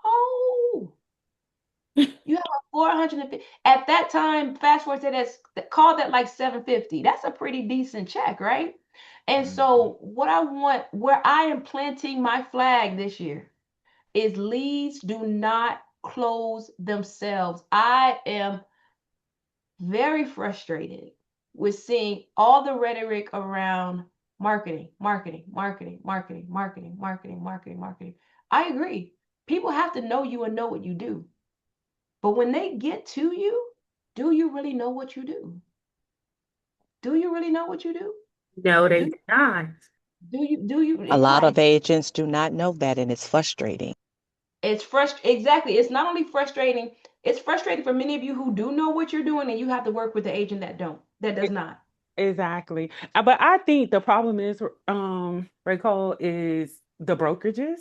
Oh, you have a 450. At that time, fast forward to that, call that like 750. That's a pretty decent check, right? And so what I want, where I am planting my flag this year is leads do not close themselves. I am very frustrated with seeing all the rhetoric around marketing, marketing, marketing, marketing, marketing, marketing, marketing, marketing. I agree. People have to know you and know what you do. But when they get to you, do you really know what you do? Do you really know what you do? No, they do not. Do you A lot of right. agents do not know that, and it's frustrating. It's frustrating. Exactly. It's not only frustrating, it's frustrating for many of you who do know what you're doing, and you have to work with the agent that does not. Exactly. But I think the problem is, Rachel, is the brokerages.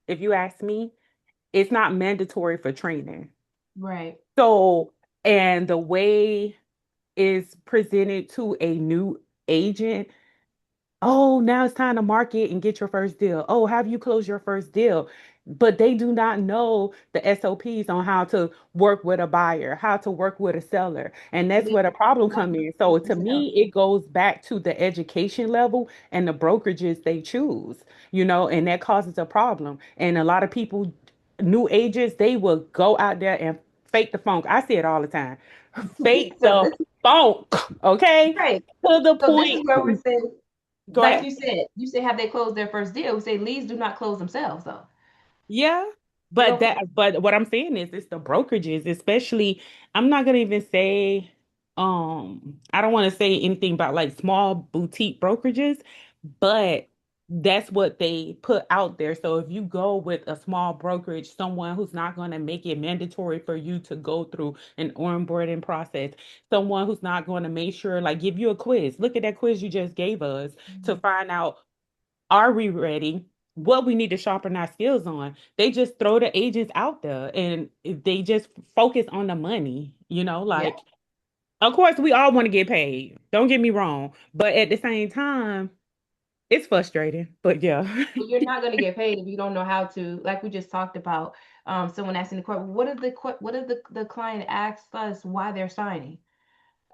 If you ask me, it's not mandatory for training. Right. So, and the way is presented to a new agent, oh, now it's time to market and get your first deal. Oh, have you closed your first deal? But they do not know the SOPs on how to work with a buyer, how to work with a seller. And that's where the problem comes in. So to me, it goes back to the education level and the brokerages they choose, and that causes a problem. And a lot of people, new agents, they will go out there and fake the funk. I see it all the time. Fake So the this funk, okay? right. To the So this is point. where we're saying, Go like ahead. you said, have they closed their first deal? We say leads do not close themselves, though. Yeah, They but don't. but what I'm saying is it's the brokerages, especially I'm not gonna even say I don't want to say anything about like small boutique brokerages, but that's what they put out there. So if you go with a small brokerage, someone who's not going to make it mandatory for you to go through an onboarding process, someone who's not going to make sure like give you a quiz. Look at that quiz you just gave us to find out, are we ready? What we need to sharpen our skills on. They just throw the agents out there and they just focus on the money, Yeah. like, of course, we all want to get paid. Don't get me wrong. But at the same time, it's frustrating. But yeah. Well, you're not going to get paid if you don't know how to, like we just talked about. Someone asking the question, what did the client ask us why they're signing?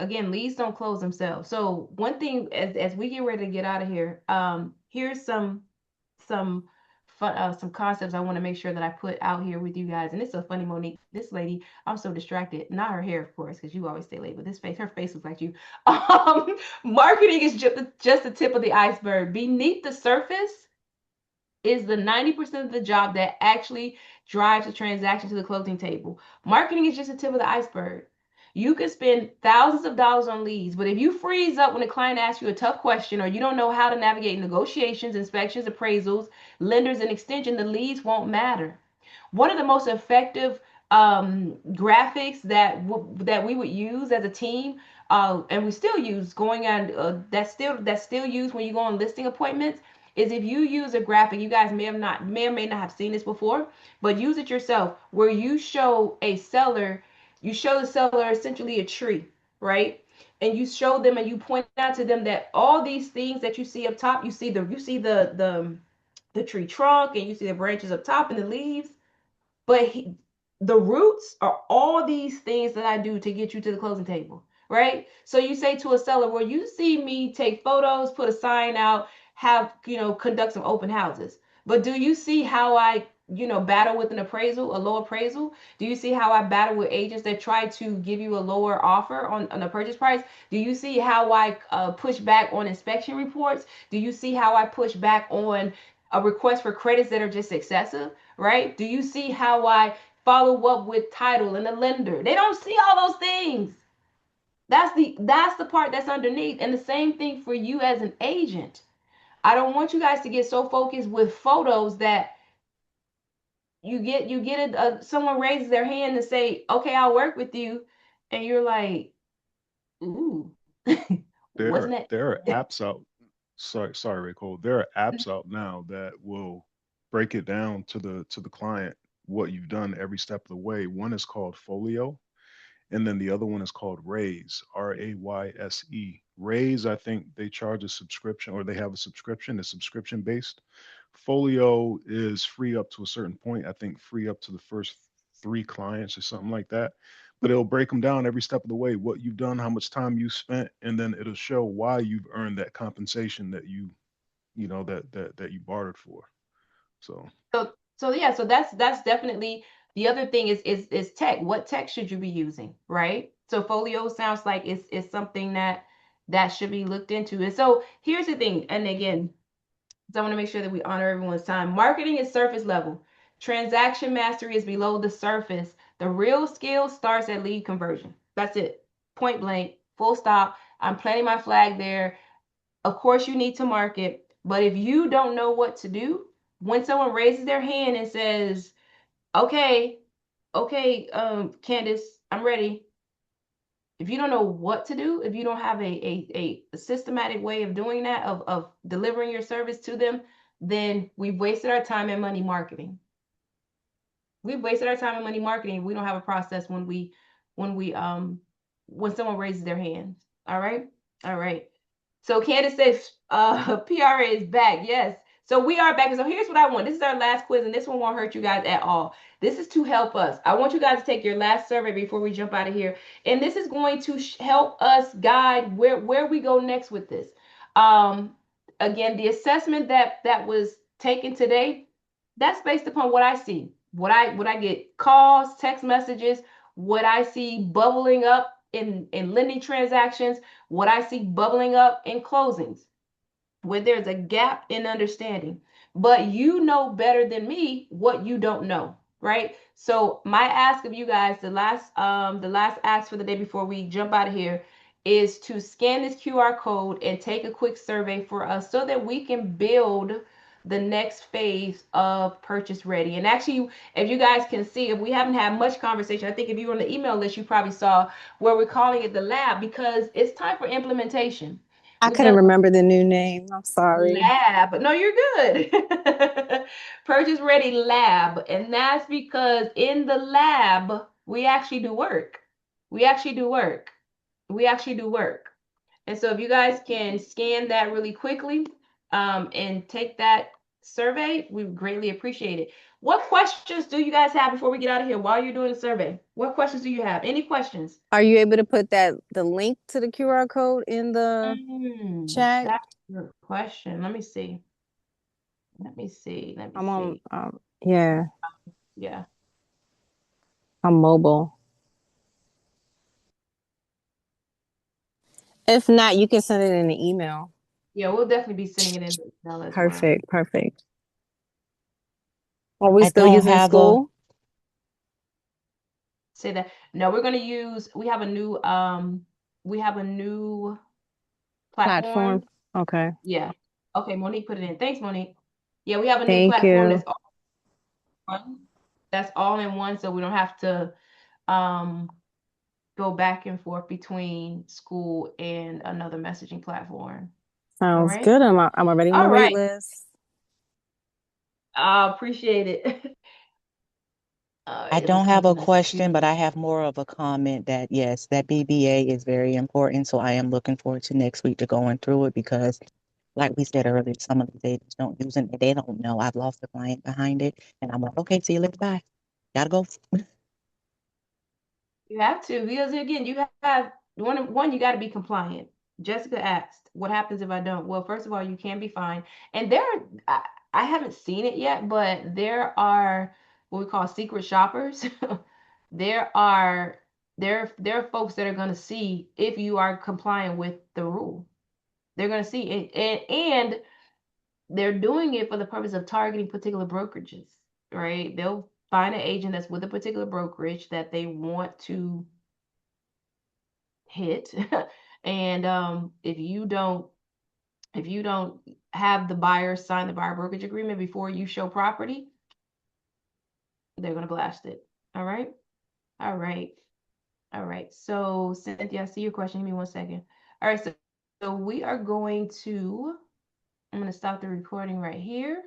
Again, leads don't close themselves. So one thing as we get ready to get out of here, here's some some concepts I want to make sure that I put out here with you guys. And it's so funny, Monique. This lady, I'm so distracted. Not her hair, of course, because you always stay late. But this face, her face looks like you. Marketing is just the tip of the iceberg. Beneath the surface is the 90% of the job that actually drives the transaction to the closing table. Marketing is just the tip of the iceberg. You can spend thousands of dollars on leads, but if you freeze up when a client asks you a tough question or you don't know how to navigate negotiations, inspections, appraisals, lenders, and extension, the leads won't matter. One of the most effective graphics that we would use as a team, and we still use going on that's still used when you go on listing appointments, is if you use a graphic. You guys may or may not have seen this before, but use it yourself, where you show a seller, you show the seller essentially a tree, right? And you show them and you point out to them that all these things that you see up top, you see the tree trunk, and you see the branches up top and the leaves, but the roots are all these things that I do to get you to the closing table, right? So you say to a seller, well, you see me take photos, put a sign out, have, conduct some open houses. But do you see how I, battle with an appraisal, a low appraisal? Do you see how I battle with agents that try to give you a lower offer on a purchase price? Do you see how I push back on inspection reports? Do you see how I push back on a request for credits that are just excessive, right? Do you see how I follow up with title and the lender? They don't see all those things. That's the part that's underneath. And the same thing for you as an agent. I don't want you guys to get so focused with photos that someone raises their hand and say, okay, I'll work with you, and you're like, ooh. Wasn't it? There are apps out. Sorry, Rachel. There are apps out now that will break it down to the client what you've done every step of the way. One is called Folio, and then the other one is called Raise, Rayse. Raise, I think they charge a subscription, or they have a subscription. It's subscription based. Folio is free up to a certain point. I think free up to the first 3 clients or something like that. But it'll break them down every step of the way, what you've done, how much time you spent, and then it'll show why you've earned that compensation that that you bartered for. So So that's definitely the other thing is tech. What tech should you be using, right? So Folio sounds like it's something that should be looked into. And so here's the thing, and again, so I want to make sure that we honor everyone's time. Marketing is surface level. Transaction mastery is below the surface. The real skill starts at lead conversion. That's it. Point blank, full stop. I'm planting my flag there. Of course, you need to market, but if you don't know what to do, when someone raises their hand and says, okay, okay, Candace, I'm ready. If you don't know what to do, if you don't have a systematic way of doing that, of delivering your service to them, then we've wasted our time and money marketing. We've wasted our time and money marketing. We don't have a process when someone raises their hands. All right. All right. So Candace says PRA is back. Yes. So we are back. So here's what I want. This is our last quiz, and this one won't hurt you guys at all. This is to help us. I want you guys to take your last survey before we jump out of here. And this is going to help us guide where we go next with this. Again, the assessment that was taken today, that's based upon what I see. What I get calls, text messages, what I see bubbling up in lending transactions, what I see bubbling up in closings, where there's a gap in understanding. But you know better than me what you don't know, right? So my ask of you guys, the last ask for the day before we jump out of here, is to scan this QR code and take a quick survey for us so that we can build the next phase of Purchase Ready. And actually, if you guys can see, if we haven't had much conversation, I think if you were on the email list, you probably saw where we're calling it the lab, because it's time for implementation. I couldn't remember the new name. I'm sorry. Lab. No, you're good. Purchase Ready Lab. And that's because in the lab, we actually do work. We actually do work. We actually do work. And so if you guys can scan that really quickly and take that survey, we would greatly appreciate it. What questions do you guys have before we get out of here while you're doing the survey? What questions do you have? Any questions? Are you able to put the link to the QR code in the chat? That's a good question. Let me see. Let me see. Let me I'm on, see. yeah, Yeah. I'm mobile. If not, you can send it in the email. Yeah, we'll definitely be sending it in the email as well. Perfect, perfect. Are we I still don't using have a school Say that. No, we're gonna use, we have a new platform? platform. Okay, Yeah. Okay, Monique put it in. Thanks, Monique. Yeah, we have a new thank platform you. that's all in one, so we don't have to um go back and forth between school and another messaging platform. All Sounds right. good. I'm already on the All wait right. list. I appreciate it. All I right, don't let's have a open this question, queue. but I have more of a comment that yes, that BBA is very important. So I am looking forward to next week to going through it because, like we said earlier, some of the agents don't use it. They don't know. I've lost a client behind it, and I'm like, okay, see you later, bye. Gotta go. You have to, because again, you have one, you got to be compliant. Jessica asked, what happens if I don't? Well, first of all, you can be fined. And I haven't seen it yet, but there are what we call secret shoppers. There are there are folks that are going to see if you are compliant with the rule. They're going to see it, and they're doing it for the purpose of targeting particular brokerages, right? They'll find an agent that's with a particular brokerage that they want to hit. And if you don't have the buyer sign the buyer brokerage agreement before you show property, they're going to blast it. All right. All right. All right. So Cynthia, I see your question. Give me 1 second. All right. So we are going to, I'm going to stop the recording right here.